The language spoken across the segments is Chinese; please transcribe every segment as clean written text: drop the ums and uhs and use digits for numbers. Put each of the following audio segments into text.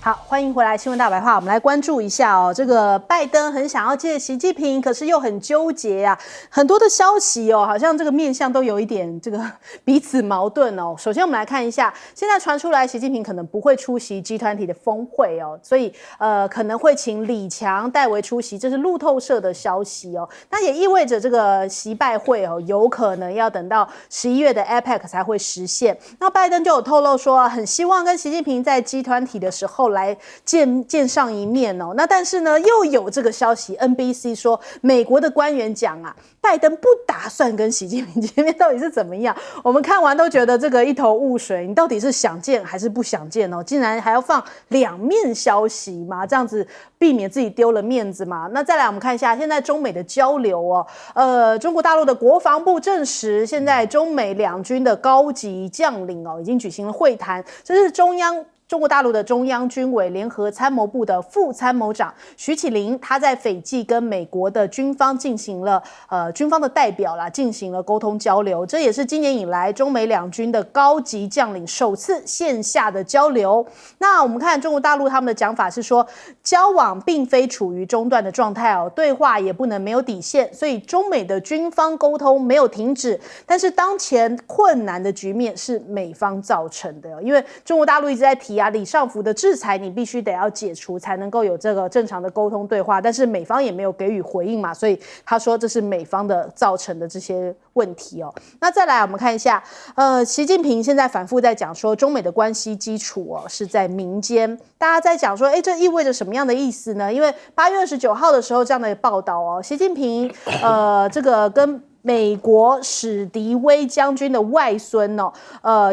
好，欢迎回来，新闻大白话。我们来关注一下哦，这个拜登很想要见习近平，可是又很纠结啊。很多的消息哦，好像这个面向都有一点这个彼此矛盾哦。首先，我们来看一下，现在传出来习近平可能不会出席G20的峰会哦，所以可能会请李强代为出席，这是路透社的消息哦。那也意味着这个习拜会哦，有可能要等到11月的 APEC 才会实现。那拜登就有透露说，很希望跟习近平在G20的时候来见上一面哦。那但是呢，又有这个消息 ，NBC 说美国的官员讲啊，拜登不打算跟习近平见面，到底是怎么样？我们看完都觉得这个一头雾水，你到底是想见还是不想见哦？竟然还要放两面消息吗？这样子避免自己丢了面子嘛？那再来我们看一下现在中美的交流哦，中国大陆的国防部证实，现在中美两军的高级将领哦已经举行了会谈，这是中国大陆的中央军委联合参谋部的副参谋长徐启林，他在斐济跟美国的军方进行了军方的代表啦进行了沟通交流，这也是今年以来中美两军的高级将领首次线下的交流。那我们看中国大陆他们的讲法是说，交往并非处于中断的状态哦，对话也不能没有底线，所以中美的军方沟通没有停止，但是当前困难的局面是美方造成的，因为中国大陆一直在提李尚福的制裁你必须得要解除才能够有这个正常的沟通对话，但是美方也没有给予回应嘛，所以他说这是美方的造成的这些问题哦。那再来我们看一下，习近平现在反复在讲说中美的关系基础是在民间，大家在讲说这意味着什么样的意思呢？因为8月29号的时候这样的报道习近平这个跟美国史迪威将军的外孙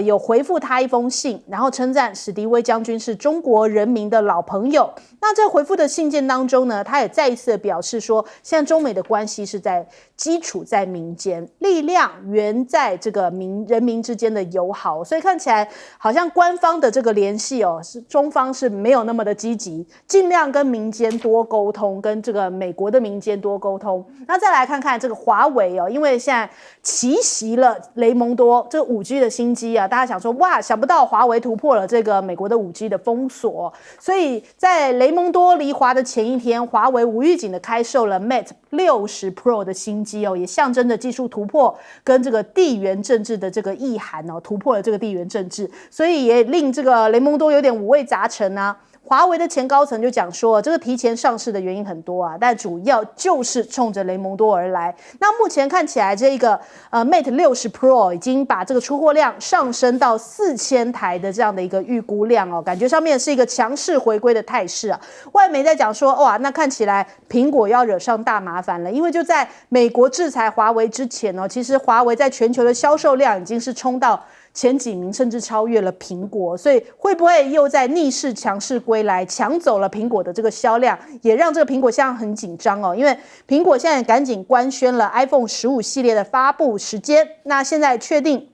有回复他一封信，然后称赞史迪威将军是中国人民的老朋友。那这回复的信件当中呢，他也再一次的表示说，现在中美的关系是在基础在民间，力量源在这个人民之间的友好，所以看起来好像官方的这个联系是中方是没有那么的积极，尽量跟民间多沟通，跟这个美国的民间多沟通。那再来看看这个华为因为现在奇袭了雷蒙多这个 5G 的新机大家想说哇，想不到华为突破了这个美国的 5G 的封锁，所以在雷蒙多离华的前一天，华为无预警的开售了 Mate 60 Pro 的新机也象征着技术突破跟这个地缘政治的这个意涵突破了这个地缘政治，所以也令这个雷蒙多有点五味杂陈啊。华为的前高层就讲说，这个提前上市的原因很多但主要就是冲着雷蒙多而来。那目前看起来，这个Mate 60 Pro 已经把这个出货量上升到4000台的这样的一个预估量感觉上面是一个强势回归的态势外媒在讲说，哇，那看起来苹果要惹上大麻烦了，因为就在美国制裁华为之前其实华为在全球的销售量已经是冲到前几名，甚至超越了苹果，所以会不会又在逆势强势归来，抢走了苹果的这个销量，也让这个苹果现在很紧张因为苹果现在赶紧官宣了 iPhone 15系列的发布时间，那现在确定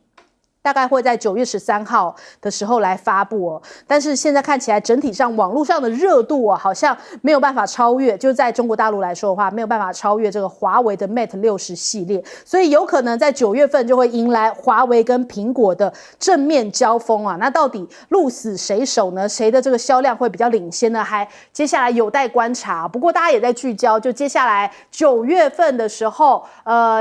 大概会在9月13号的时候来发布但是现在看起来整体上网络上的热度好像没有办法超越，就在中国大陆来说的话，没有办法超越这个华为的 Mate 60系列，所以有可能在9月份就会迎来华为跟苹果的正面交锋那到底鹿死谁手呢？谁的这个销量会比较领先呢？还接下来有待观察。不过大家也在聚焦，就接下来9月份的时候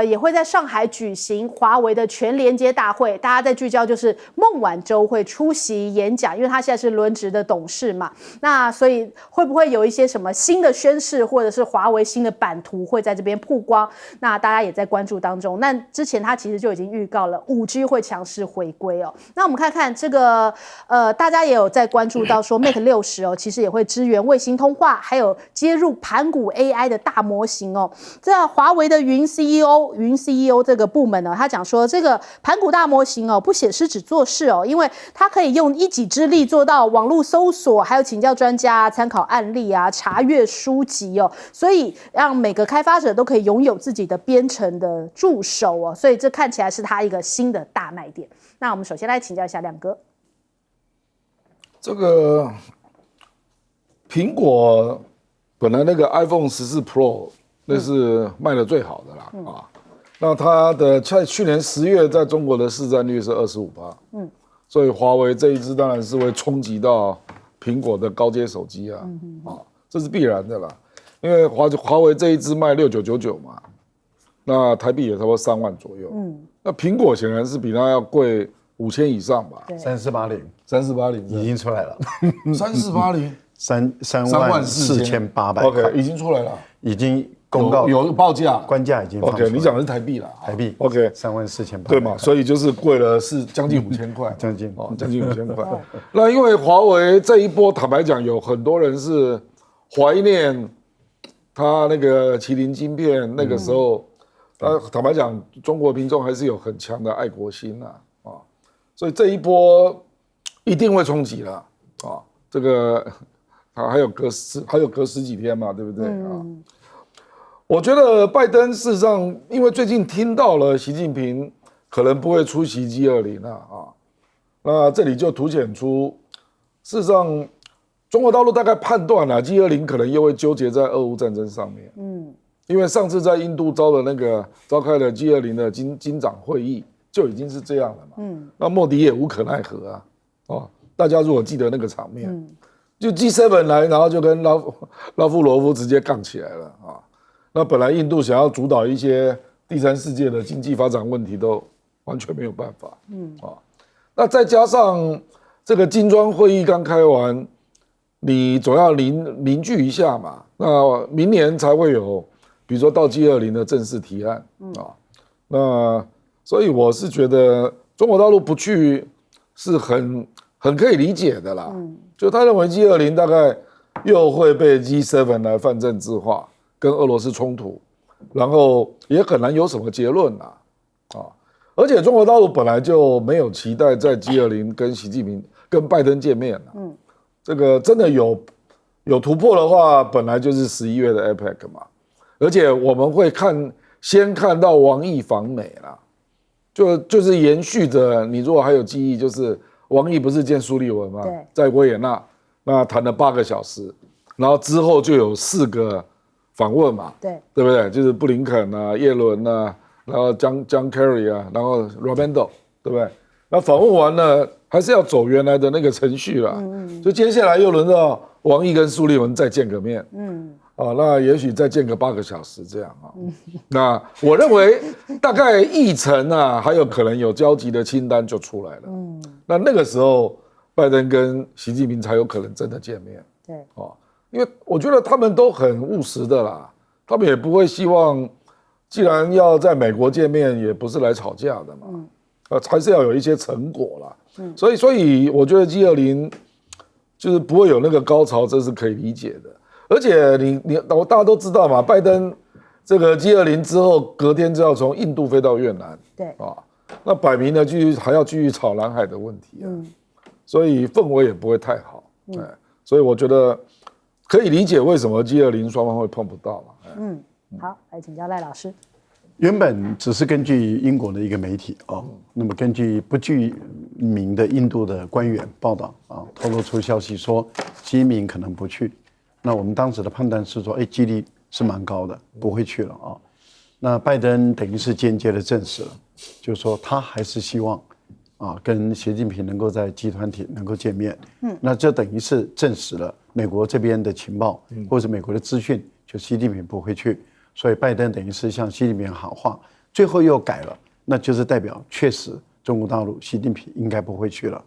也会在上海举行华为的全连接大会，大家在聚焦就是孟晚舟会出席演讲，因为他现在是轮值的董事嘛，那所以会不会有一些什么新的宣示，或者是华为新的版图会在这边曝光，那大家也在关注当中。那之前他其实就已经预告了 5G 会强势回归那我们看看这个大家也有在关注到说 Mate 60其实也会支援卫星通话，还有接入盘古 AI 的大模型这华为的云 CEO 这个部门他讲说，这个盘古大模型不显示只做事因为它可以用一己之力做到网络搜索，还有请教专家参考案例查阅书籍所以让每个开发者都可以拥有自己的编程的助手所以这看起来是它一个新的大卖点。那我们首先来请教一下亮哥，这个苹果本来那个 iPhone 14 Pro 那是卖的最好的啦那它的在去年10月在中国的市占率是25%，所以华为这一支当然是会冲击到苹苹果的高阶手机啊，这是必然的啦。因为华为这一支卖6999嘛，那台币也差不多3万左右。那苹果显然是比它要贵5000以上吧？3480已经出来了，3480 34800 ，OK， 已经出来了，已经公告有报价，官价已经放出来 OK， 你讲的是台币啦，台币 OK 34800，对嘛？所以就是贵了是将近5000块，将近5000块。那因为华为这一波，坦白讲，有很多人是怀念他那个麒麟晶片那个时候，坦白讲，中国民众还是有很强的爱国心啊，所以这一波一定会冲击了啊，这个还有隔十几天嘛，对不对啊？我觉得拜登事实上，因为最近听到了习近平可能不会出席 G20 啊，那这里就凸显出，事实上中国大陆大概判断了 G20 可能又会纠结在俄乌战争上面，因为上次在印度召开了 G20 的金长会议就已经是这样了嘛，那莫迪也无可奈何啊，大家如果记得那个场面，就 G7 来，然后就跟拉夫罗夫直接杠起来了啊。那本来印度想要主导一些第三世界的经济发展问题，都完全没有办法。那再加上这个金砖会议刚开完，你总要凝聚一下嘛。那明年才会有，比如说到 G20 的正式提案啊。那所以我是觉得中国大陆不去是很可以理解的啦。就他认为 G20 大概又会被 G7 来泛政治化，跟俄罗斯冲突，然后也很难有什么结论啊。而且中国大陆本来就没有期待在 G20 跟习近平、跟拜登见面这个真的有突破的话，本来就是11月的 APEC 嘛。而且我们会先看到王毅访美啦，就是延续着你如果还有记忆，就是王毅不是见苏利文吗？在维也纳，那谈了8个小时，然后之后就有4个访问嘛，对不对？就是布林肯啊、耶伦啊，然后John Kerry 啊，然后 Raimondo， 对不对？那访问完了，还是要走原来的那个程序啦。就接下来又轮到王毅跟苏利文再见个面，那也许再见个8个小时这样啊。那我认为大概议程啊，还有可能有交集的清单就出来了。那个时候，拜登跟习近平才有可能真的见面。对，因为我觉得他们都很务实的啦，他们也不会希望，既然要在美国见面，也不是来吵架的嘛，还是要有一些成果啦。所以我觉得 G20 就是不会有那个高潮，这是可以理解的。而且大家都知道嘛，拜登这个 G20 之后，隔天就要从印度飞到越南，对那摆明了还要继续吵南海的问题所以氛围也不会太好。所以我觉得可以理解为什么 G20 双方会碰不到嘛。好，来请教赖老师。原本只是根据英国的一个媒体那么根据不具名的印度的官员报道透露出消息说习近平可能不去。那我们当时的判断是说，几率是蛮高的，不会去了那拜登等于是间接的证实了，就是说他还是希望跟习近平能够在集团体能够见面。那这等于是证实了美国这边的情报或者美国的资讯，就习近平不会去。所以拜登等于是向习近平喊话，最后又改了，那就是代表确实中国大陆习近平应该不会去了。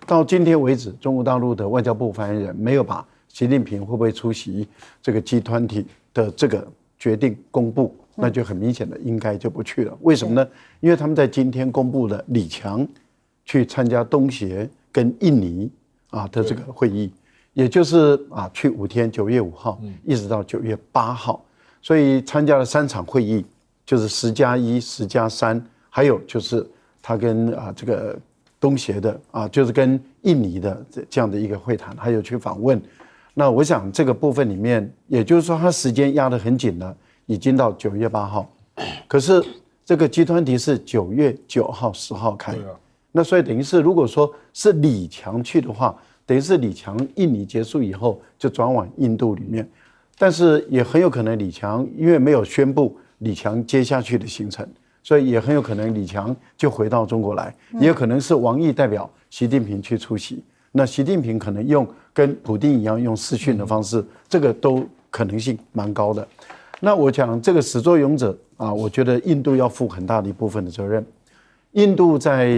到今天为止，中国大陆的外交部发言人没有把习近平会不会出席这个G20的这个决定公布，那就很明显的应该就不去了。为什么呢？因为他们在今天公布了李强去参加东协跟印尼的这个会议，也就是去5天，9月5号一直到9月8号。所以参加了3场会议，就是10+1、10+3，还有就是他跟这个东协的就是跟印尼的这样的一个会谈，还有去访问。那我想这个部分里面，也就是说他时间压得很紧了，已经到9月8号，可是这个集团体是9月9号、10号开，那所以等于是如果说是李强去的话，等于是李强印尼结束以后就转往印度里面。但是也很有可能李强因为没有宣布李强接下去的行程，所以也很有可能李强就回到中国来，也有可能是王毅代表习近平去出席。那习近平可能用跟普丁一样用视讯的方式，这个都可能性蛮高的。那我讲这个始作俑者啊，我觉得印度要负很大的一部分的责任。印度在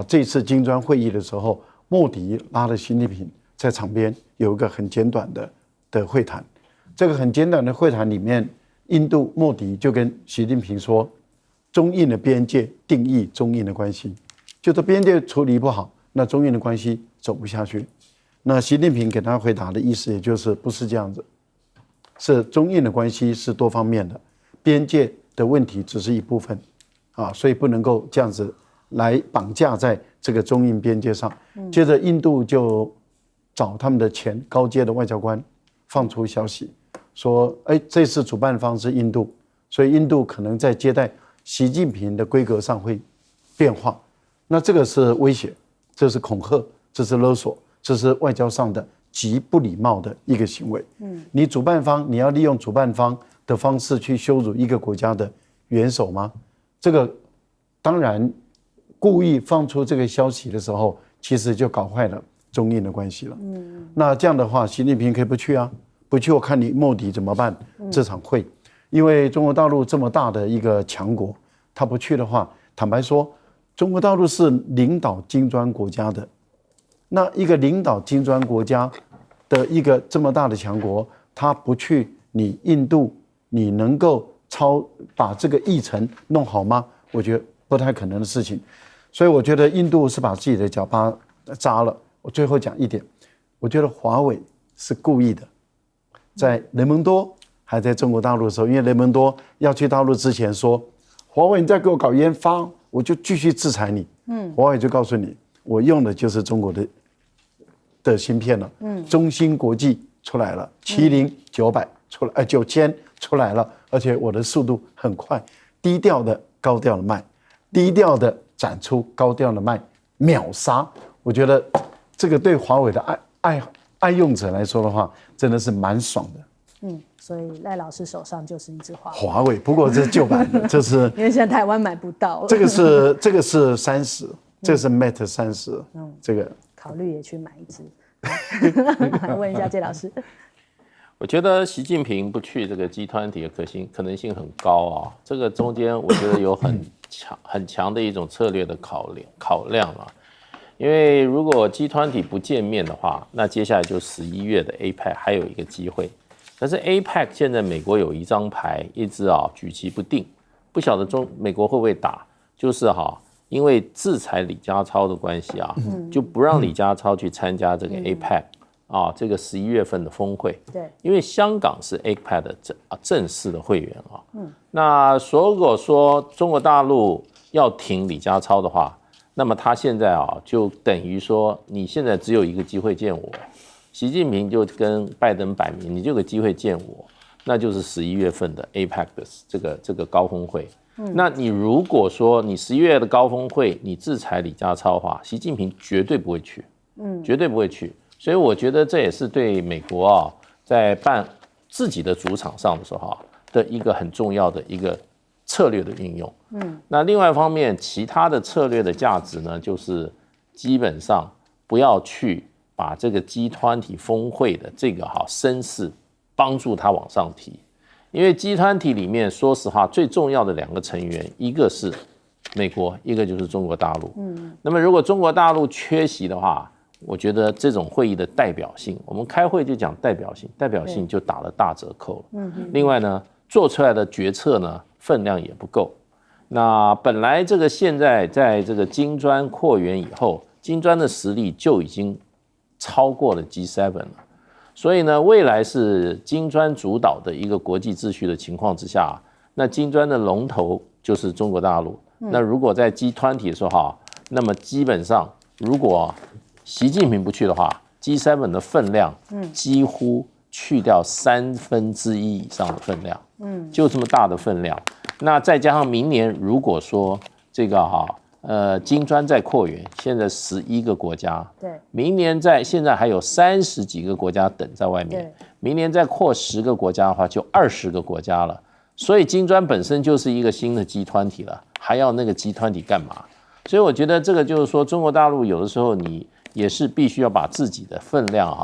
这次金砖会议的时候，莫迪拉了习近平在场边有一个很简短的会谈。这个很简短的会谈里面，印度莫迪就跟习近平说，中印的边界定义中印的关系，就是边界处理不好，那中印的关系走不下去。那习近平给他回答的意思，也就是不是这样子，是中印的关系是多方面的，边界的问题只是一部分所以不能够这样子来绑架在这个中印边界上。接着印度就找他们的前高阶的外交官放出消息说，这次主办方是印度，所以印度可能在接待习近平的规格上会变化。那这个是威胁，这是恐吓，这是勒索，这是外交上的极不礼貌的一个行为。你主办方，你要利用主办方的方式去羞辱一个国家的元首吗？这个当然故意放出这个消息的时候，其实就搞坏了中印的关系了。那这样的话，习近平可以不去啊，不去我看你莫迪怎么办这场会。因为中国大陆这么大的一个强国，他不去的话，坦白说，中国大陆是领导金砖国家的。那一个领导金砖国家的一个这么大的强国，他不去，你印度你能够把这个议程弄好吗？我觉得不太可能的事情。所以我觉得印度是把自己的脚巴扎了。我最后讲一点，我觉得华为是故意的，在雷蒙多还在中国大陆的时候，因为雷蒙多要去大陆之前说，华为你再给我搞研发，我就继续制裁你。华为就告诉你，我用的就是中国的芯片了。中芯国际出来了，麒麟900出来，9000出来了，而且我的速度很快，低调的高调的卖，低调的展出，高调的卖，秒杀。我觉得这个对华为的爱用者来说的话，真的是蛮爽的。所以赖老师手上就是一只华为，不过这是旧版的，这是因为现在台湾买不到。这个是30，这个是 Mate 30，这个考虑也去买一只。问一下谢老师，我觉得习近平不去这个G20的可能性很高啊。这个中间我觉得有很强的一种策略的考量了。因为如果G20不见面的话，那接下来就11月的 APEC 还有一个机会。但是 APEC 现在美国有一张牌一直举棋不定，不晓得美国会不会打，就是因为制裁李家超的关系就不让李家超去参加这个 APEC 这个11月份的峰会。对，因为香港是 APEC 的正式的会员那如果说中国大陆要挺李家超的话，那么他现在就等于说，你现在只有一个机会见我。习近平就跟拜登摆明，你就有个机会见我，那就是11月份的 APEC 的这个高峰会。那你如果说你11月的高峰会你制裁李家超的话，习近平绝对不会去，绝对不会去。所以我觉得这也是对美国在办自己的主场上的时候的一个很重要的一个策略的运用。那另外一方面，其他的策略的价值呢，就是基本上不要去把这个G20峰会的这个声势帮助他往上提。因为G20里面说实话最重要的2个成员，一个是美国，一个就是中国大陆。那么如果中国大陆缺席的话，我觉得这种会议的代表性，我们开会就讲代表性，代表性就打了大折扣了。另外呢，做出来的决策呢分量也不够。那本来这个现在在这个金砖扩员以后，金砖的实力就已经超过了 G7 了，所以呢，未来是金砖主导的一个国际秩序的情况之下，那金砖的龙头就是中国大陆。那如果在 G20 的时候那么基本上如果习近平不去的话， G7 的分量几乎去掉1/3以上的分量，就这么大的分量。那再加上明年如果说这个金砖在扩员，现在11个国家，对，明年现在还有30几个国家等在外面，明年再扩10个国家的话，就20个国家了。所以金砖本身就是一个新的G20了，还要那个G20干嘛？所以我觉得这个就是说，中国大陆有的时候你也是必须要把自己的分量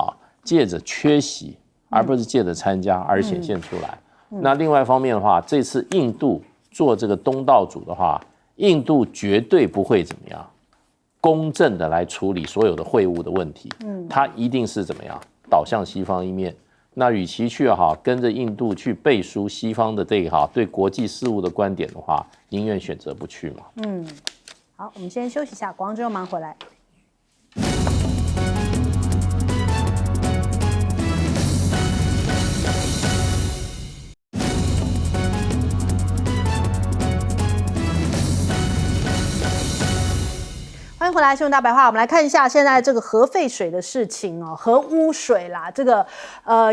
借着缺席，而不是借着参加而显现出来。那另外一方面的话，这次印度做这个东道主的话，印度绝对不会怎么样公正的来处理所有的会务的问题，它一定是怎么样倒向西方一面。那与其去跟着印度去背书西方的这个对国际事务的观点的话，宁愿选择不去嘛。好，我们先休息一下，广告之后马上回来。欢迎回来，新闻大白话。我们来看一下现在这个核废水的事情哦，核污水啦，这个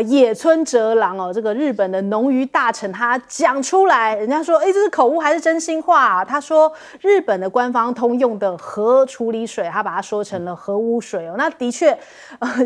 野村哲郎哦，这个日本的农渔大臣他讲出来，人家说，这是口误还是真心话啊？他说日本的官方通用的核处理水，他把它说成了核污水哦。那的确，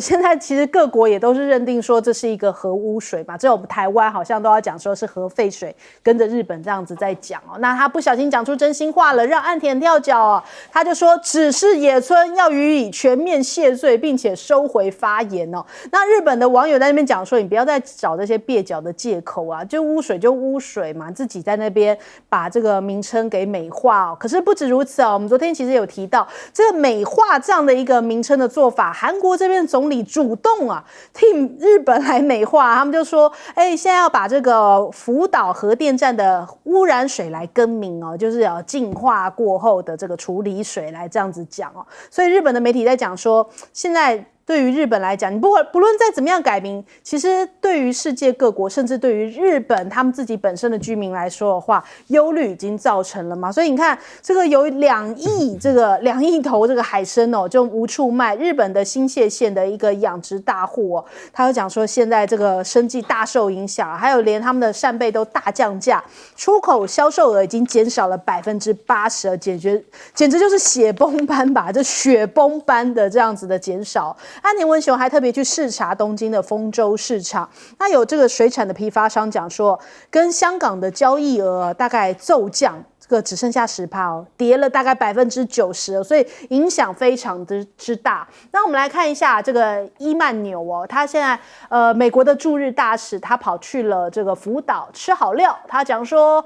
现在其实各国也都是认定说这是一个核污水嘛，只有我们台湾好像都要讲说是核废水，跟着日本这样子在讲哦。那他不小心讲出真心话了，让岸田跳脚哦，他就说只是野村要予以全面谢罪，并且收回发言哦。那日本的网友在那边讲说，你不要再找这些蹩脚的借口啊，就污水就污水嘛，自己在那边把这个名称给美化哦。可是不止如此哦，我们昨天其实有提到这个美化这样的一个名称的做法，韩国这边总理主动替日本来美化，他们就说，现在要把这个福岛核电站的污染水来更名哦，就是要净化过后的这个处理水来这样子讲哦。所以日本的媒体在讲说，现在对于日本来讲，你不论再怎么样改名，其实对于世界各国，甚至对于日本他们自己本身的居民来说的话，忧虑已经造成了嘛。所以你看，这个有2亿头这个海参哦，就无处卖。日本的新泻县的一个养殖大户哦，他就讲说，现在这个生计大受影响，还有连他们的扇贝都大降价，出口销售额已经减少了80%，简直就是血崩般吧，这雪崩般的这样子的减少。岸田文雄还特别去视察东京的丰洲市场，那有这个水产的批发商讲说，跟香港的交易额大概骤降，这个只剩下10%哦，跌了大概90%，所以影响非常之大。那我们来看一下这个伊曼纽哦，他现在美国的驻日大使，他跑去了这个福岛吃好料，他讲说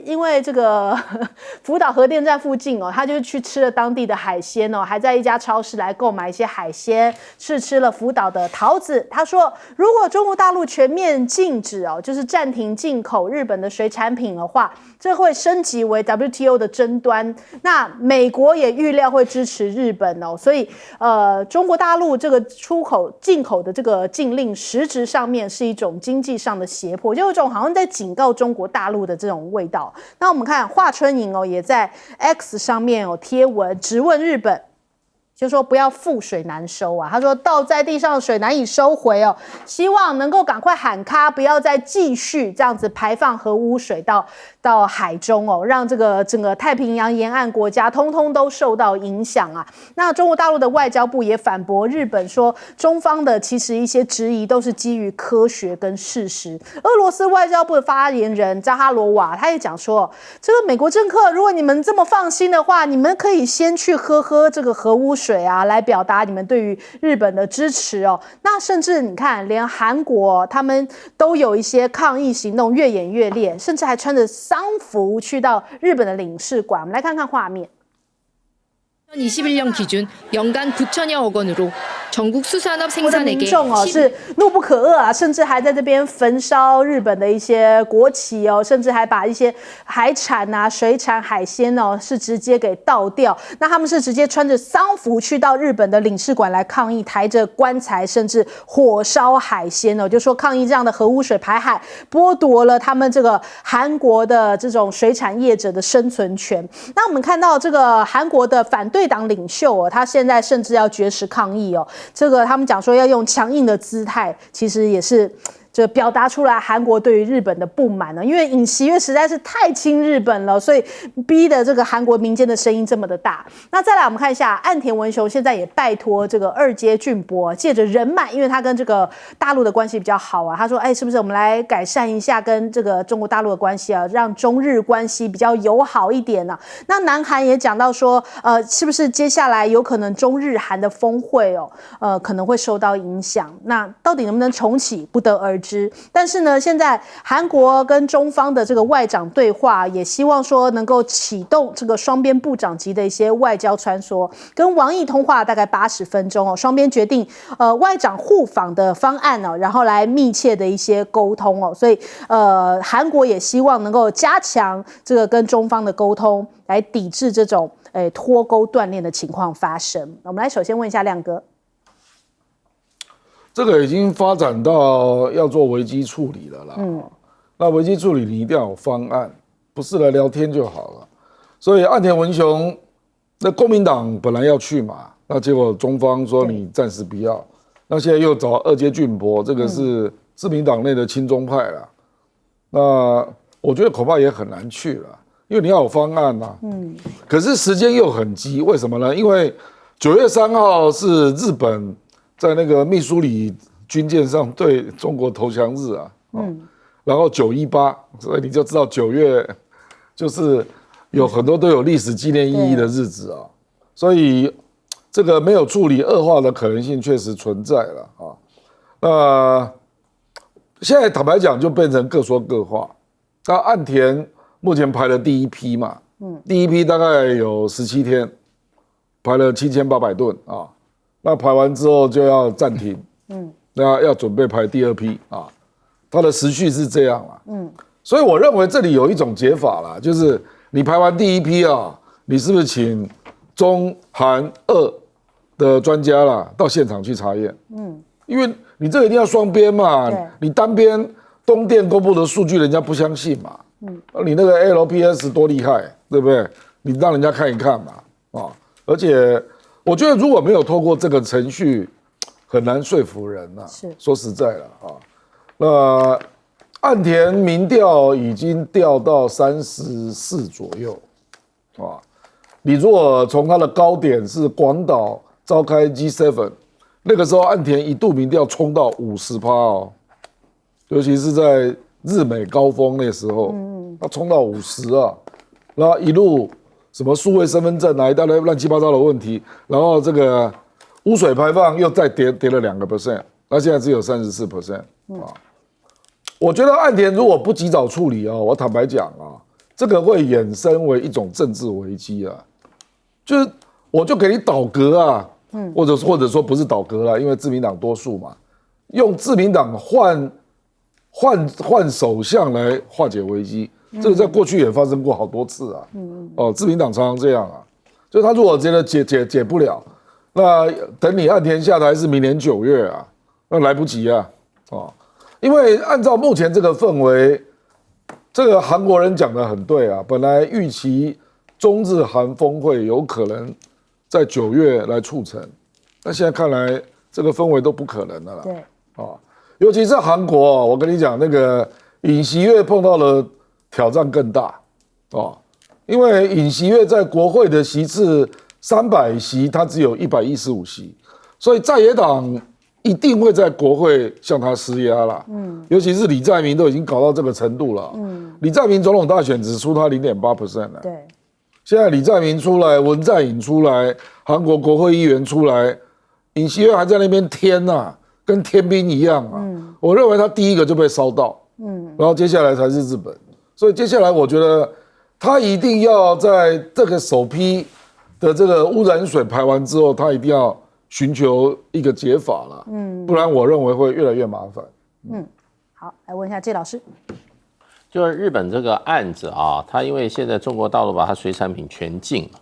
因为这个福岛核电站附近哦，他就去吃了当地的海鲜哦，还在一家超市来购买一些海鲜，试吃了福岛的桃子。他说，如果中国大陆全面禁止哦，就是暂停进口日本的水产品的话，这会升级为 WTO 的争端。那美国也预料会支持日本哦，所以中国大陆这个进口的这个禁令，实质上面是一种经济上的胁迫，就有一种好像在警告中国大陆的这种味道。那我们看华春莹哦，也在 X 上面贴文质问日本，就说不要覆水难收啊，他说倒在地上的水难以收回哦，希望能够赶快喊卡，不要再继续这样子排放核污水到海中哦，让这个整个太平洋沿岸国家通通都受到影响啊。那中国大陆的外交部也反驳日本说，中方的其实一些质疑都是基于科学跟事实。俄罗斯外交部的发言人扎哈罗娃他也讲说，这个美国政客，如果你们这么放心的话，你们可以先去喝这个核污水啊，来表达你们对于日本的支持哦。那甚至你看，连韩国他们都有一些抗议行动越演越烈，甚至还穿着丧服去到日本的领事馆。我们来看看画面。2021년 기준 연간 9천여억 원으로 전국 수산업 我的 생산액의 民众哦是怒不可遏啊，甚至还在这边焚烧日本的一些国旗哦，甚至还把一些海产啊、水产、海鲜哦是直接给倒掉。那他们是直接穿着丧服去到日本的领事馆来抗议，抬着棺材，甚至火烧海鲜哦，就说抗议这样的核污水排海，剥夺了他们这个韩国的这种水产业者的生存权。那我们看到这个韩国的反对党领袖哦，他现在甚至要绝食抗议哦。这个他们讲说要用强硬的姿态，其实也是这表达出来韩国对于日本的不满呢，因为尹锡悦实在是太亲日本了，所以逼的这个韩国民间的声音这么的大。那再来我们看一下岸田文雄现在也拜托这个二阶俊博，借着人脉，因为他跟这个大陆的关系比较好啊，他说是不是我们来改善一下跟这个中国大陆的关系啊，让中日关系比较友好一点啊。那南韩也讲到说是不是接下来有可能中日韩的峰会可能会受到影响，那到底能不能重启不得而知。但是呢，现在韩国跟中方的这个外长对话，也希望说能够启动这个双边部长级的一些外交穿梭，跟王毅通话大概80分钟双边决定外长互访的方案然后来密切的一些沟通所以韩国也希望能够加强这个跟中方的沟通，来抵制这种脱钩断链的情况发生。我们来首先问一下亮哥。这个已经发展到要做危机处理了啦。那危机处理你一定要有方案，不是来聊天就好了。所以岸田文雄，那国民党本来要去嘛，那结果中方说你暂时不要，那现在又找二阶俊博，这个是自民党内的亲中派啦。那我觉得恐怕也很难去了，因为你要有方案呐。可是时间又很急，为什么呢？因为9月3号是日本在那个密苏里军舰上对中国投降日啊，然后918，所以你就知道9月就是有很多都有历史纪念意义的日子啊，所以这个没有处理恶化的可能性确实存在了啊。那现在坦白讲就变成各说各话。那岸田目前排了第一批嘛，第一批大概有17天，排了7800吨啊。那排完之后就要暂停，那要准备排第二批啊，它的时序是这样啦，所以我认为这里有一种解法啦，就是你排完第一批啊，你是不是请中韩俄的专家啦到现场去查验？因为你这个一定要双边嘛，你单边东电公布的数据人家不相信嘛，你那个 LPS 多厉害，对不对？你让人家看一看嘛，而且。我觉得如果没有透过这个程序，很难说服人啊。说实在了那岸田民调已经掉到34左右你如果从他的高点是广岛召开 G7， 那个时候岸田一度民调冲到50%尤其是在日美高峰那时候，他冲到50啊，然后一路。什么数位身份证一大堆乱七八糟的问题，然后这个污水排放又再跌了2%，那现在只有34%我觉得岸田如果不及早处理我坦白讲这个会衍生为一种政治危机就是我就给你倒阁或者说不是倒阁啦，因为自民党多数嘛，用自民党换首相来化解危机。这个在过去也发生过好多次自民党常常这样就他如果觉得解不了，那等你岸田下台是明年9月那来不及因为按照目前这个氛围，这个韩国人讲得很对本来预期中日韩峰会有可能在9月来促成，但现在看来这个氛围都不可能了啦。对尤其是韩国我跟你讲，那个尹锡悦碰到了。挑战更大因为尹锡悦在国会的席次300席，他只有115席，所以在野党一定会在国会向他施压啦。尤其是李在明都已经搞到这个程度了。李在明总统大选只输他0.8%了。对，现在李在明出来，文在寅出来，韩国国会议员出来，尹锡悦还在那边天跟天兵一样我认为他第一个就被烧到。然后接下来才是日本。所以接下来我觉得他一定要在这个首批的这个污染水排完之后，他一定要寻求一个解法了，不然我认为会越来越麻烦。好，来问一下谢老师，就是日本这个案子它因为现在中国大陆把它水产品全禁了，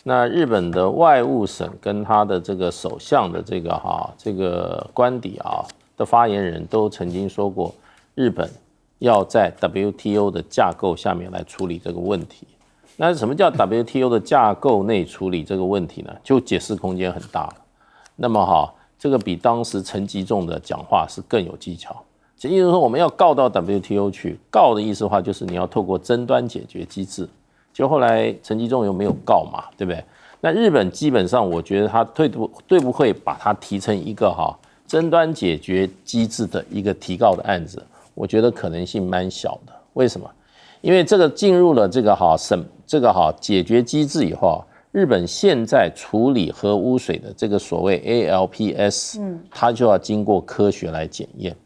那日本的外务省跟他的这个首相的这个官邸的发言人都曾经说过，日本要在 WTO 的架构下面来处理这个问题。那什么叫 WTO 的架构内处理这个问题呢？就解释空间很大了。那么这个比当时陈吉仲的讲话是更有技巧。意思说我们要告到 WTO 去，告的意思的话就是你要透过争端解决机制。就后来陈吉仲又没有告嘛，对不对？那日本基本上我觉得他对不会把它提成一个争端解决机制的一个提告的案子，我觉得可能性蛮小的。为什么？因为这个进入了这个解决机制以后，日本现在处理核污水的这个所谓 ALPS，它就要经过科学来检验。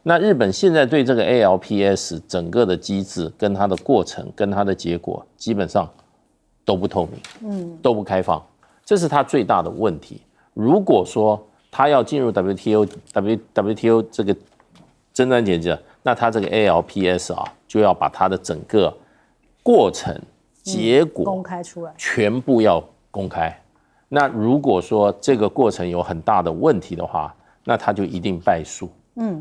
那日本现在对这个 ALPS 整个的机制跟它的过程跟它的结果基本上都不透明，都不开放，这是它最大的问题。如果说它要进入 WTO 这个争端解决，那它这个 ALPS 就要把它的整个过程结果公开出来，全部要公开。那如果说这个过程有很大的问题的话，那它就一定败诉。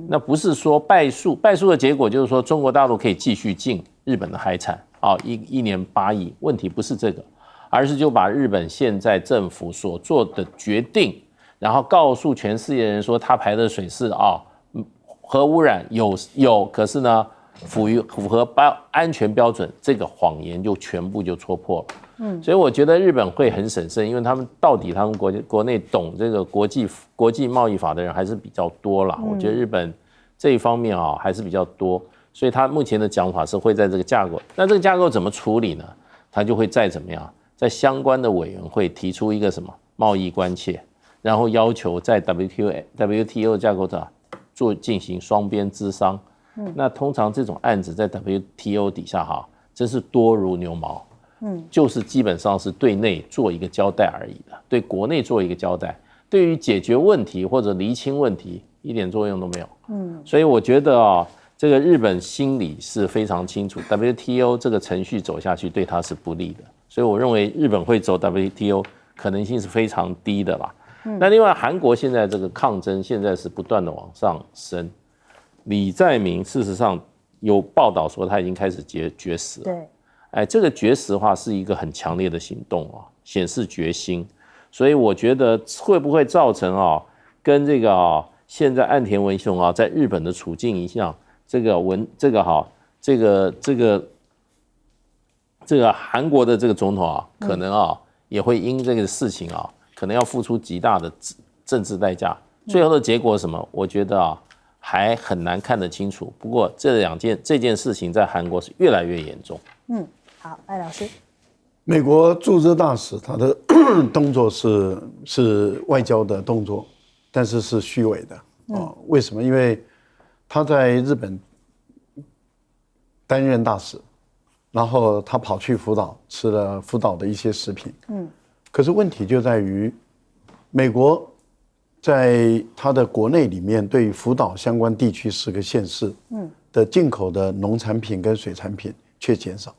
那不是说败诉的结果就是说中国大陆可以继续进日本的海产一年8亿，问题不是这个，而是就把日本现在政府所做的决定，然后告诉全世界人说他排的水是核污染有，可是呢符合安全标准，这个谎言就全部就戳破了。所以我觉得日本会很审慎，因为他们国内懂这个国际贸易法的人还是比较多啦。我觉得日本这一方面还是比较多，所以他目前的讲法是会在这个架构，那这个架构怎么处理呢？他就会再怎么样，在相关的委员会提出一个什么贸易关切，然后要求在 WTO 架构上进行双边咨商。那通常这种案子在 WTO 底下真是多如牛毛。就是基本上是对内做一个交代而已的，对国内做一个交代，对于解决问题或者厘清问题一点作用都没有。所以我觉得这个日本心里是非常清楚 ，WTO 这个程序走下去对他是不利的，所以我认为日本会走 WTO 可能性是非常低的啦。那另外韩国现在这个抗争现在是不断的往上升，李在明事实上有报道说他已经开始绝食了。对。这个绝食化是一个很强烈的行动显示决心，所以我觉得会不会造成跟这个现在岸田文雄在日本的处境一样，这个韩国的这个总统可能也会因这个事情可能要付出极大的政治代价。最后的结果是什么？我觉得还很难看得清楚。不过这件事情在韩国是越来越严重。好，赖老师，美国驻日大使他的动作是外交的动作，但是是虚伪的为什么？因为他在日本担任大使，然后他跑去福岛吃了福岛的一些食品。可是问题就在于，美国在他的国内里面，对于福岛相关地区10个县市的进口的农产品跟水产品却减少。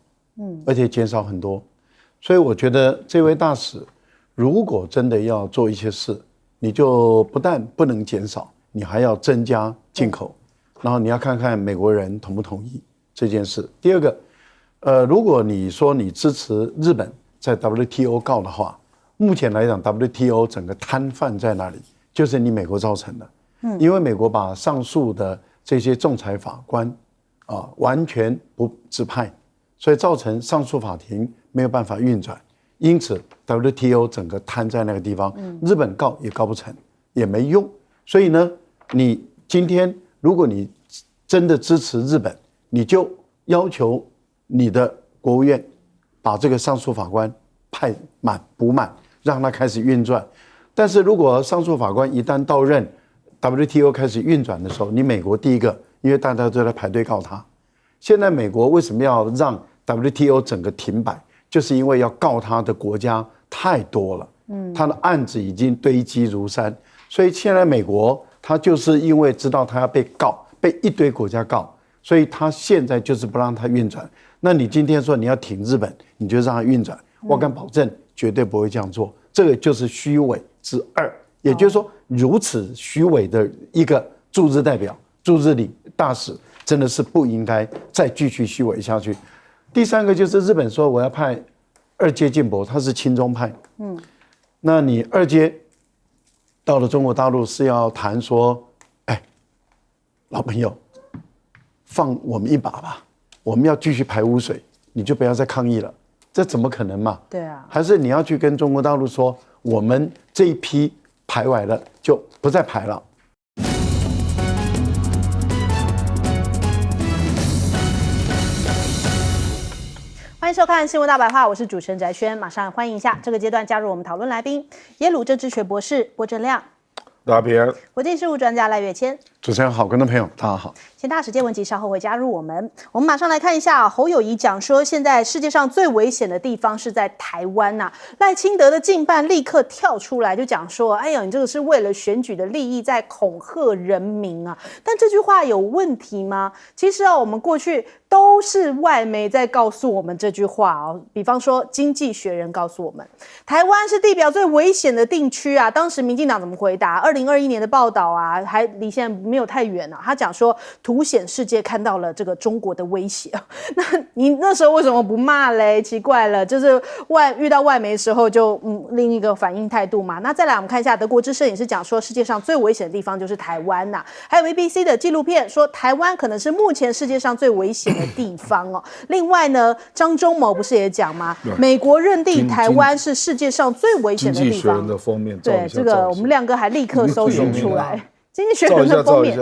而且减少很多，所以我觉得这位大使如果真的要做一些事，你就不但不能减少，你还要增加进口，然后你要看看美国人同不同意这件事。第二个，如果你说你支持日本在 WTO 告的话，目前来讲 WTO 整个摊贩在那里，就是你美国造成的。因为美国把上诉的这些仲裁法官完全不指派。所以造成上诉法庭没有办法运转，因此 WTO 整个摊在那个地方，日本告也告不成，也没用。所以呢，你今天如果你真的支持日本，你就求你的国务院把这个上诉法官派满补满，让他开始运转。但是如果上诉法官一旦到任 ，WTO 开始运转的时候，你美国第一个，因为大家都在排队告他。现在美国为什么要让 WTO 整个停摆？就是因为要告他的国家太多了，他的案子已经堆积如山，所以现在美国他就是因为知道他要被告，被一堆国家告，所以他现在就是不让他运转。那你今天说你要挺日本，你就让他运转，我敢保证绝对不会这样做。这个就是虚伪之二，也就是说，如此虚伪的一个驻日代表、驻日理大使，真的是不应该再继续虚伪下去。第三个就是日本说我要派二阶进博，他是亲中派，那你二阶到了中国大陆是要谈说，哎，老朋友，放我们一把吧，我们要继续排污水，你就不要再抗议了，这怎么可能嘛？对啊，还是你要去跟中国大陆说，我们这一批排完了就不再排了。欢迎收看《新闻大白话》，我是主持人翟轩，马上欢迎一下这个阶段加入我们讨论来宾，耶鲁政治学博士郭正亮，大家平安。国际事务专家赖岳谦。主持人好，观众朋友大家好。先大时间文集稍后会加入我们。我们马上来看一下侯友宜讲说，现在世界上最危险的地方是在台湾呐。赖清德的近办立刻跳出来就讲说，哎呀，你这个是为了选举的利益在恐吓人民啊。但这句话有问题吗？其实我们过去都是外媒在告诉我们这句话哦。比方说，《经济学人》告诉我们，台湾是地表最危险的地区啊。当时民进党怎么回答？2021年的报道啊，还离现在没有太远啊。他讲说，凸显世界看到了这个中国的威胁。那你那时候为什么不骂嘞？奇怪了，就是遇到外媒的时候就另一个反应态度嘛。那再来我们看一下德国之声也是讲说，世界上最危险的地方就是台湾呐。还有 BBC 的纪录片说，台湾可能是目前世界上最危险的地方哦。另外呢，张忠谋不是也讲吗？美国认定台湾是世界上最危险的地方。经济学人的封面，对，这个我们亮哥还立刻搜寻出来。经济学人的封面，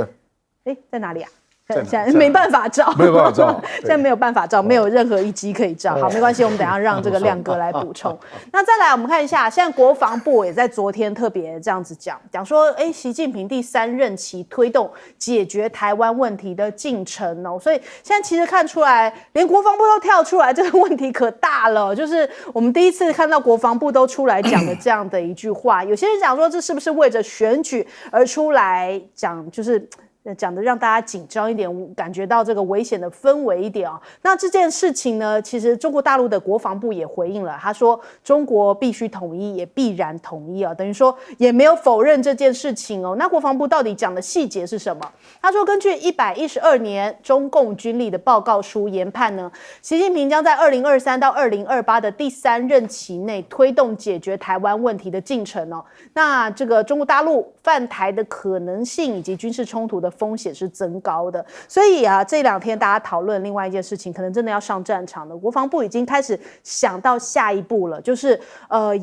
在哪里啊？现在没办法照，没有办法照，现在没有办法照，没有任何一机可以照。好，没关系，我们等一下让这个亮哥来补充。那再来，我们看一下，现在国防部也在昨天特别这样子讲说，习近平第3任期推动解决台湾问题的进程哦。所以现在其实看出来，连国防部都跳出来，这个问题可大了。就是我们第一次看到国防部都出来讲的这样的一句话。有些人讲说，这是不是为着选举而出来讲，就是讲的让大家紧张一点，感觉到这个危险的氛围一点哦。那这件事情呢，其实中国大陆的国防部也回应了，他说中国必须统一，也必然统一啊，等于说也没有否认这件事情哦。那国防部到底讲的细节是什么？他说，根据112年中共军力的报告书研判呢，习近平将在2023到2028的第3任期内推动解决台湾问题的进程哦。那这个中国大陆犯台的可能性以及军事冲突的风险是增高的，所以啊，这2天大家讨论另外一件事情，可能真的要上战场了。国防部已经开始想到下一步了，就是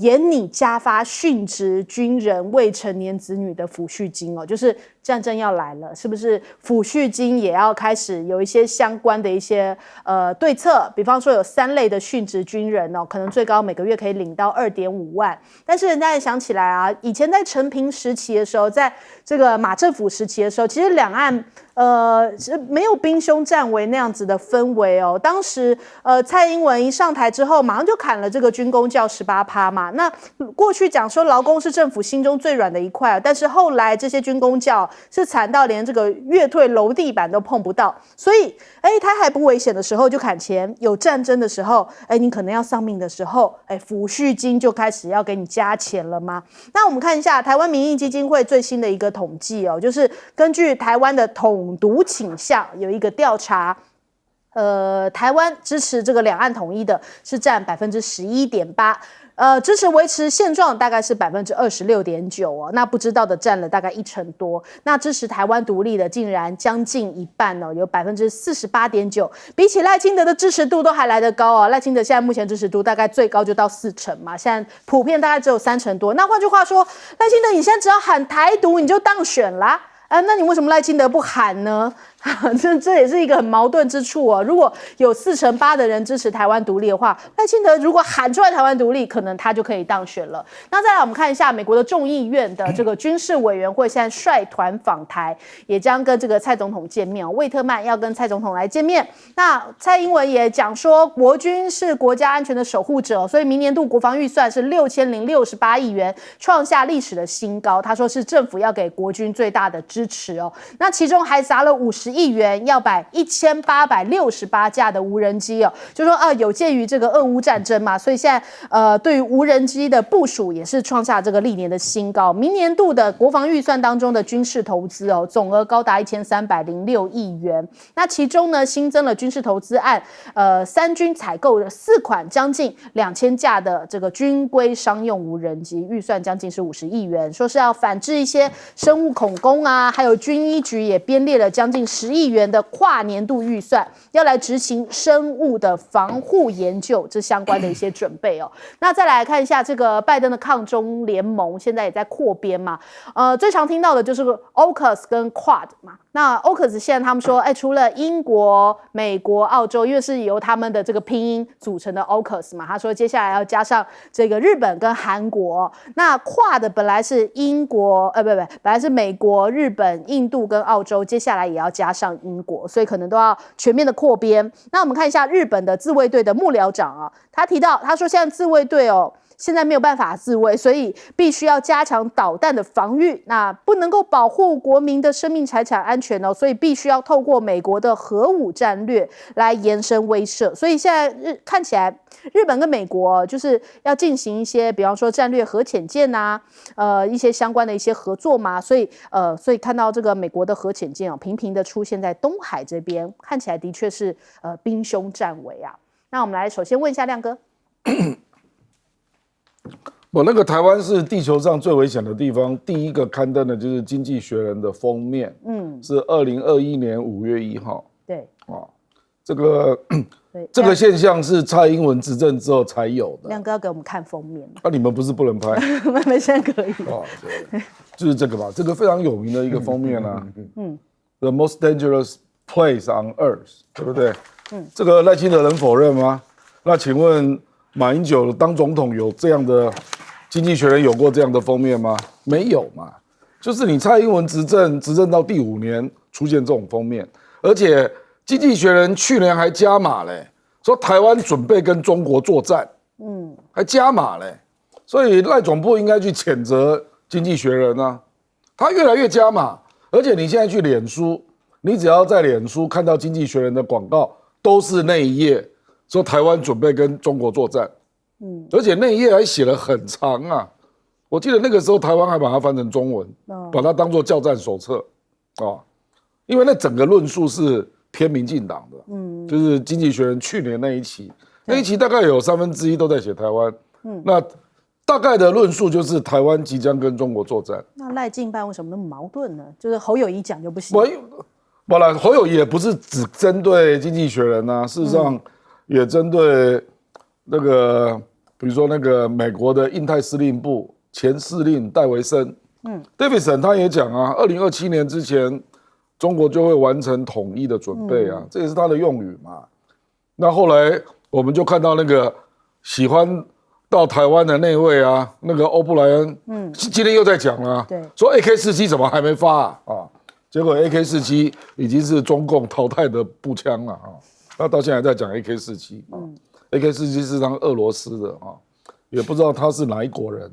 严拟加发殉职军人未成年子女的抚恤金哦，就是战争要来了，是不是抚恤金也要开始有一些相关的一些对策？比方说有3类的殉职军人哦，可能最高每个月可以领到2.5万。但是人家也想起来啊，以前在陈平时期的时候，在这个马政府时期的时候，其实两岸没有兵凶战危那样子的氛围哦。当时蔡英文一上台之后，马上就砍了这个军公教18%嘛。那过去讲说劳工是政府心中最软的一块，但是后来这些军公教是惨到连这个月退楼地板都碰不到。所以他还不危险的时候就砍钱，有战争的时候你可能要丧命的时候抚恤金就开始要给你加钱了吗？那我们看一下台湾民意基金会最新的一个统计哦，就是根据台湾的统独倾向有一个调查，台湾支持这个两岸统一的是占11.8%。支持维持现状大概是26.9%哦，那不知道的占了大概1成多，那支持台湾独立的竟然将近一半哦，有48.9%，比起赖清德的支持度都还来得高哦。赖清德现在目前支持度大概最高就到4成嘛，现在普遍大概只有3成多。那换句话说，赖清德你现在只要喊台独你就当选啦。那你为什么赖清德不喊呢？这也是一个很矛盾之处哦。如果有48%的人支持台湾独立的话，赖清德如果喊出来台湾独立，可能他就可以当选了。那再来我们看一下美国的众议院的这个军事委员会现在率团访台，也将跟这个蔡总统见面哦。魏特曼要跟蔡总统来见面。那蔡英文也讲说，国军是国家安全的守护者，所以明年度国防预算是6068亿元，创下历史的新高。他说是政府要给国军最大的支持哦。那其中还砸了50亿元，要摆1868架的无人机哦，就说有鉴于这个俄乌战争嘛，所以现在对于无人机的部署也是创下这个历年的新高。明年度的国防预算当中的军事投资哦，总额高达1306亿元。那其中呢，新增了军事投资案，3军采购了4款将近2000架的这个军规商用无人机，预算将近是50亿元，说是要反制一些生物恐攻啊，还有军医局也编列了将近10 10亿元的跨年度预算，要来执行生物的防护研究这相关的一些准备哦。那再来看一下这个拜登的抗中联盟，现在也在扩编嘛。最常听到的就是 AUKUS 跟 QUAD 嘛。那 AUKUS 现在他们说，除了英国、美国、澳洲，因为是由他们的这个拼音组成的 AUKUS 嘛，他说接下来要加上这个日本跟韩国。那 QUAD 本来是英国，本来是美国、日本、印度跟澳洲，接下来也要加上英国，所以可能都要全面的扩编。那我们看一下日本的自卫队的幕僚长啊，他说现在自卫队现在没有办法自卫，所以必须要加强导弹的防御，那不能够保护国民的生命财产安全所以必须要透过美国的核武战略来延伸威慑。所以现在看起来日本跟美国就是要进行一些，比方说战略核潜舰啊，一些相关的一些合作嘛。所以看到这个美国的核潜舰频频的出现在东海这边，看起来的确是兵凶战危啊。那我们来首先问一下亮哥。那个台湾是地球上最危险的地方，第一个刊登的就是《经济学人》的封面，是2021年5月1号。对，这个现象是蔡英文执政之后才有的。亮哥要给我们看封面，你们不是不能拍？我们现在可以。就是这个吧，这个非常有名的一个封面啊。The most dangerous place on earth， 对不对？这个赖清德能否认吗？那请问马英九当总统有这样的？经济学人有过这样的封面吗？没有嘛，就是你蔡英文执政到第5年出现这种封面，而且经济学人去年还加码嘞，说台湾准备跟中国作战，还加码嘞，所以赖总部应该去谴责经济学人啊，他越来越加码，而且你现在去脸书，你只要在脸书看到经济学人的广告，都是那一页说台湾准备跟中国作战。而且那一页还写了很长啊，我记得那个时候台湾还把它翻成中文，把它当作教战手册因为那整个论述是偏民进党的，就是经济学人去年那一期大概有1/3都在写台湾，那大概的论述就是台湾即将跟中国作战。那赖进办为什么那么矛盾呢？就是侯友宜讲就不行。不然侯友宜也不是只针对经济学人啊，事实上也针对那个。比如说那个美国的印太司令部前司令戴维森，Davidson 他也讲啊，2027年之前，中国就会完成统一的准备啊，这也是他的用语嘛。那后来我们就看到那个喜欢到台湾的那位啊，那个欧布莱恩，今天又在讲了，说 AK-47怎么还没发啊？结果 AK-47已经是中共淘汰的步枪了啊，那到现在还在讲 AK-47AK-47是当俄罗斯的也不知道他是哪一国人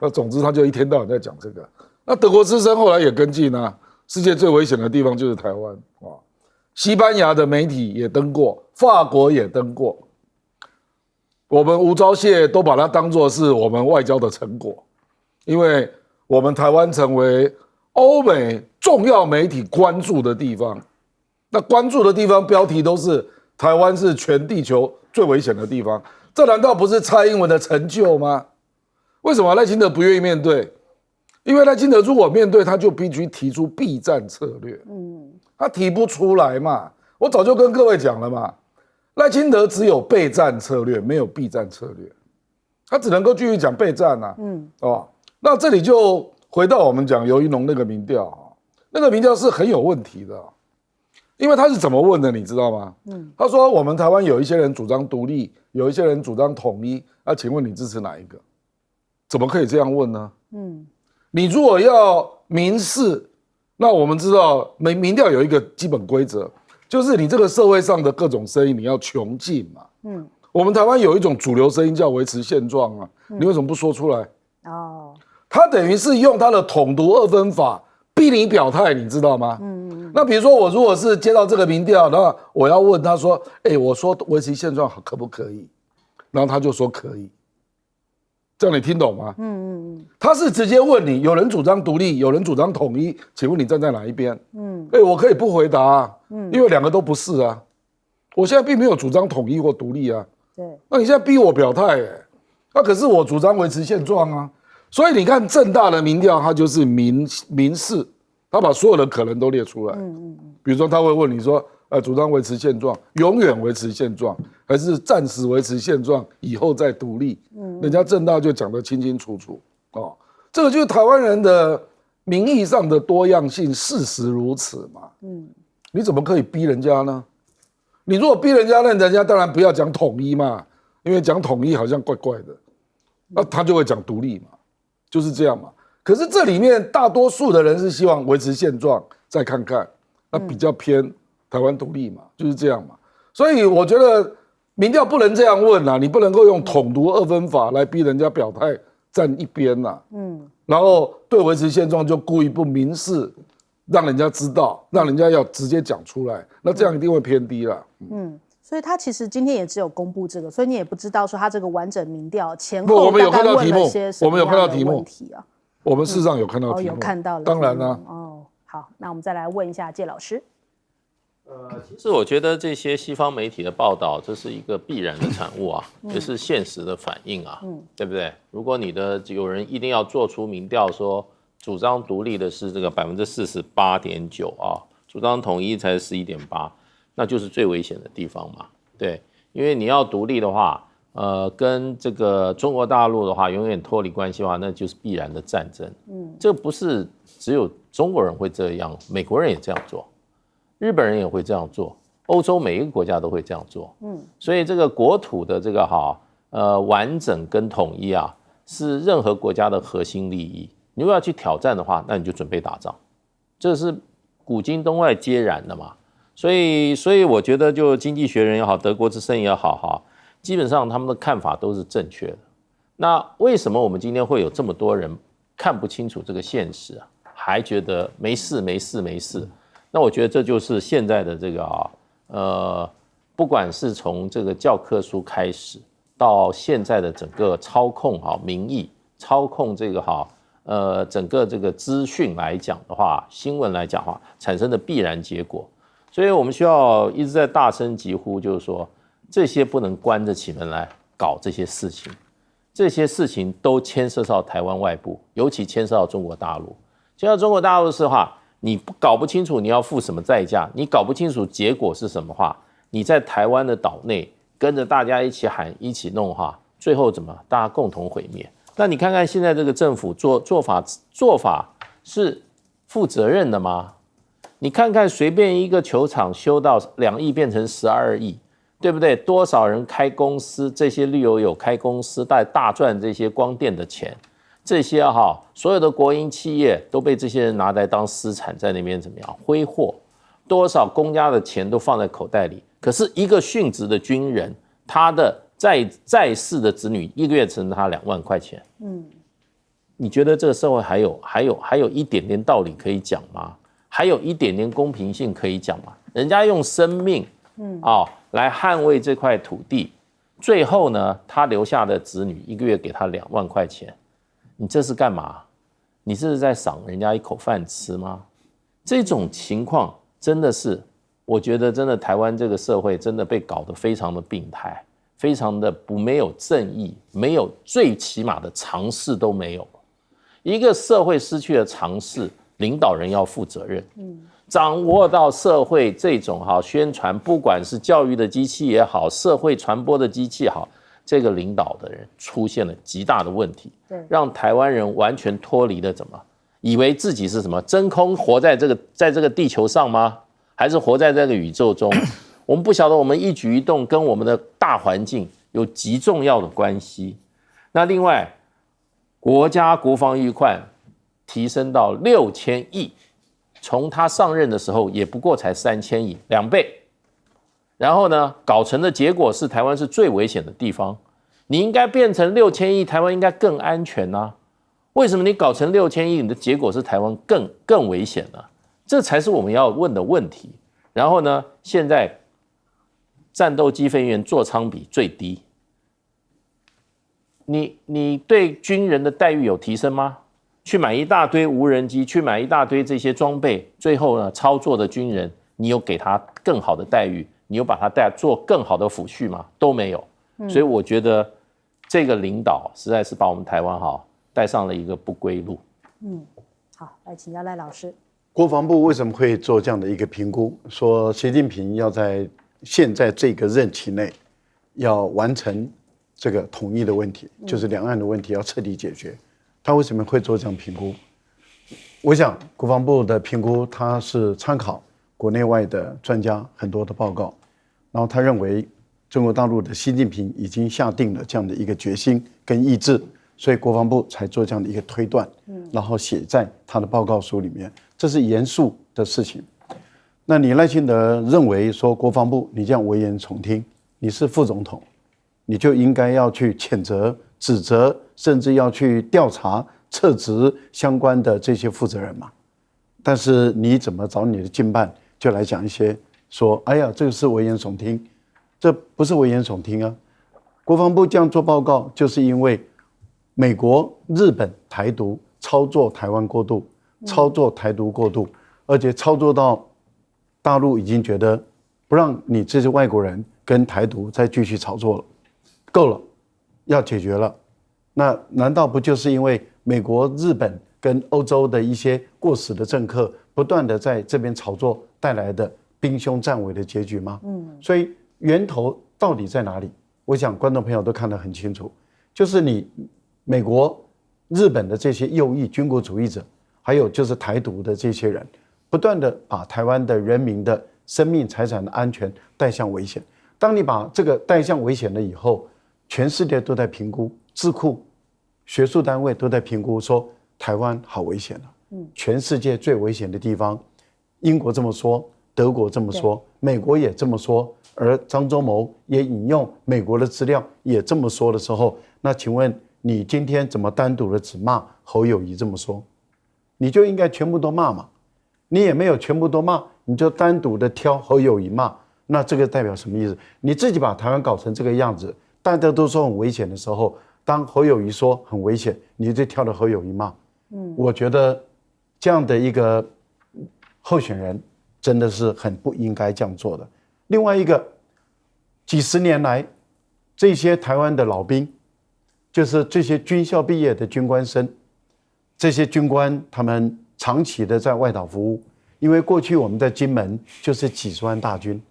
那总之他就一天到晚在讲这个。那德国之声后来也跟进世界最危险的地方就是台湾西班牙的媒体也登过，法国也登过，我们吴钊燮都把它当作是我们外交的成果，因为我们台湾成为欧美重要媒体关注的地方，那关注的地方标题都是台湾是全地球最危险的地方，这难道不是蔡英文的成就吗？为什么赖清德不愿意面对？因为赖清德如果面对，他就必须提出避战策略，他提不出来嘛。我早就跟各位讲了嘛，赖清德只有备战策略，没有避战策略，他只能够继续讲备战那这里就回到我们讲游盈隆那个民调那个民调是很有问题的。因为他是怎么问的，你知道吗？他说我们台湾有一些人主张独立，有一些人主张统一，请问你支持哪一个？怎么可以这样问呢？你如果要民视，那我们知道民调有一个基本规则，就是你这个社会上的各种声音你要穷尽嘛。我们台湾有一种主流声音叫维持现状你为什么不说出来？他等于是用他的统独二分法逼你表态，你知道吗？那比如说我如果是接到这个民调，那我要问他说，我说维持现状可不可以？然后他就说可以，这样你听懂吗？他是直接问你，有人主张独立，有人主张统一，请问你站在哪一边？我可以不回答因为两个都不是我现在并没有主张统一或独立对，那你现在逼我表态那可是我主张维持现状所以你看政大的民调，它就是民视他把所有的可能都列出来。比如说他会问你说，主张维持现状，永远维持现状，还是暂时维持现状，以后再独立？人家政大就讲得清清楚楚哦。这个就是台湾人的名义上的多样性，事实如此嘛。你怎么可以逼人家呢？你如果逼人家，那人家当然不要讲统一嘛，因为讲统一好像怪怪的，那他就会讲独立嘛，就是这样嘛。可是这里面大多数的人是希望维持现状，再看看，那比较偏台湾独立嘛，就是这样嘛。所以我觉得民调不能这样问啊，你不能够用统独二分法来逼人家表态站一边呐。然后对维持现状就故意不明示，让人家知道，让人家要直接讲出来，那这样一定会偏低啦。所以他其实今天也只有公布这个，所以你也不知道说他这个完整民调前不，后我们有看到大概题目问了些，什我们有么样的看到题目问题啊？我们事实上有看到题目，有看到了，当然啦。好，那我们再来问一下介老师。其实我觉得这些西方媒体的报道，这是一个必然的产物啊，也是现实的反应啊，对不对？如果有人一定要做出民调说主张独立的是这个48.9%啊，主张统一才11.8%，那就是最危险的地方嘛。对，因为你要独立的话，跟这个中国大陆的话永远脱离关系的话，那就是必然的战争。这不是只有中国人会这样，美国人也这样做。日本人也会这样做，欧洲每一个国家都会这样做。所以这个国土的这个完整跟统一啊，是任何国家的核心利益。你如果要去挑战的话，那你就准备打仗，这是古今东外皆然的嘛。所以我觉得，就经济学人也好，德国之声也好，基本上他们的看法都是正确的。那为什么我们今天会有这么多人看不清楚这个现实啊，还觉得没事？那我觉得这就是现在的这个不管是从这个教科书开始，到现在的整个操控民意、操控这个整个这个资讯来讲的话，新闻来讲的话，产生的必然结果。所以我们需要一直在大声疾呼，就是说这些不能关着起门来搞这些事情，这些事情都牵涉到台湾外部，尤其牵涉到中国大陆。牵涉到中国大陆的话，你搞不清楚你要付什么代价，你搞不清楚结果是什么话，你在台湾的岛内跟着大家一起喊一起弄哈，最后怎么大家共同毁灭？那你看看现在这个政府做法是负责任的吗？你看看随便一个球场修到2亿变成12亿，对不对？多少人开公司，这些绿油油开公司，大赚这些光电的钱。这些所有的国营企业都被这些人拿来当私产，在那边怎么样挥霍？多少公家的钱都放在口袋里。可是一个殉职的军人，他的在世的子女一个月只能他2万块钱。你觉得这个社会还有一点点道理可以讲吗？还有一点点公平性可以讲吗？人家用生命来捍卫这块土地，最后呢，他留下的子女一个月给他2万块钱。你这是干嘛？你这是在赏人家一口饭吃吗？这种情况真的是，我觉得真的台湾这个社会真的被搞得非常的病态，非常的没有正义，没有最起码的常识都没有。一个社会失去了常识，领导人要负责任。掌握到社会这种宣传，不管是教育的机器也好，社会传播的机器也好，这个领导的人出现了极大的问题，让台湾人完全脱离了以为自己是什么真空活在这个地球上吗？还是活在这个宇宙中？我们不晓得我们一举一动跟我们的大环境有极重要的关系。那另外，国家国防预算提升到6000亿，从他上任的时候也不过才3000亿，2倍。然后呢，搞成的结果是台湾是最危险的地方。你应该变成6000亿，台湾应该更安全啊。为什么你搞成6000亿，你的结果是台湾更危险呢？这才是我们要问的问题。然后呢，现在战斗机飞行员座舱比最低，你对军人的待遇有提升吗？去买一大堆无人机，去买一大堆这些装备，最后呢，操作的军人，你有给他更好的待遇？你有把他做更好的抚恤吗？都没有。所以我觉得这个领导实在是把我们台湾带上了一个不归路。好，来请教赖老师。国防部为什么会做这样的一个评估？说习近平要在现在这个任期内要完成这个统一的问题，就是两岸的问题要彻底解决。他为什么会做这样评估？我想国防部的评估，他是参考国内外的专家很多的报告，然后他认为中国大陆的习近平已经下定了这样的一个决心跟意志，所以国防部才做这样的一个推断，然后写在他的报告书里面，这是严肃的事情。那你赖清德认为说国防部你这样危言耸听，你是副总统，你就应该要去谴责、指责，甚至要去调查、撤职相关的这些负责人嘛？但是你怎么找你的经办就来讲一些说，哎呀，这个是危言耸听，这不是危言耸听啊！国防部这样做报告，就是因为美国、日本台独操作台湾过度，操作台独过度，而且操作到大陆已经觉得不让你这些外国人跟台独再继续炒作了，够了，要解决了。那难道不就是因为美国、日本跟欧洲的一些过时的政客不断的在这边炒作带来的兵凶战危的结局吗？所以源头到底在哪里？我想观众朋友都看得很清楚，就是你美国、日本的这些右翼军国主义者，还有就是台独的这些人，不断的把台湾的人民的生命财产的安全带向危险。当你把这个带向危险了以后，全世界都在评估，智库、学术单位都在评估说台湾好危险了，全世界最危险的地方，英国这么说，德国这么说，美国也这么说，而张忠谋也引用美国的资料也这么说的时候，那请问你今天怎么单独的只骂侯友宜这么说？你就应该全部都骂嘛，你也没有全部都骂，你就单独的挑侯友宜骂，那这个代表什么意思？你自己把台湾搞成这个样子，大家都说很危险的时候，当侯友宜说很危险，你就挑了侯友宜骂。我觉得这样的一个候选人真的是很不应该这样做的。另外一个，几十年来这些台湾的老兵，就是这些军校毕业的军官生，这些军官他们长期的在外岛服务，因为过去我们在金门就是几十万大军，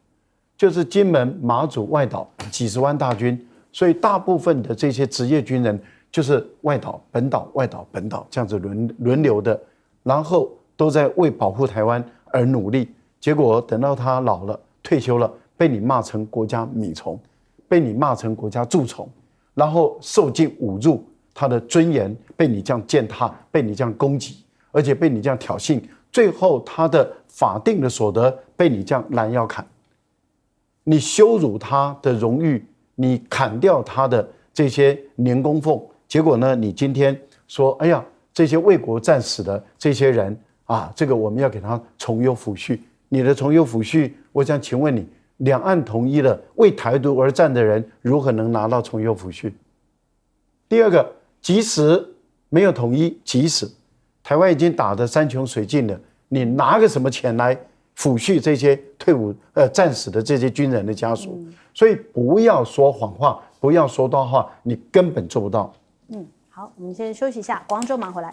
就是金门、马祖、外岛几十万大军，所以大部分的这些职业军人就是外岛、本岛、外岛、本岛这样子轮流的，然后都在为保护台湾而努力。结果等到他老了、退休了，被你骂成国家米虫，被你骂成国家蛀虫，然后受尽侮辱，他的尊严被你这样践踏，被你这样攻击，而且被你这样挑衅，最后他的法定的所得被你这样拦腰砍。你羞辱他的荣誉，你砍掉他的这些年供俸，结果呢，你今天说，哎呀，这些为国战死的这些人啊，这个我们要给他从优抚恤。你的从优抚恤，我想请问你，两岸统一了，为台独而战的人如何能拿到从优抚恤？第二个，即使没有统一，即使台湾已经打得山穷水尽了，你拿个什么钱来抚恤这些退伍战死的这些军人的家属？所以不要说谎话，不要说大话，你根本做不到。好，我们先休息一下，广州马上回来。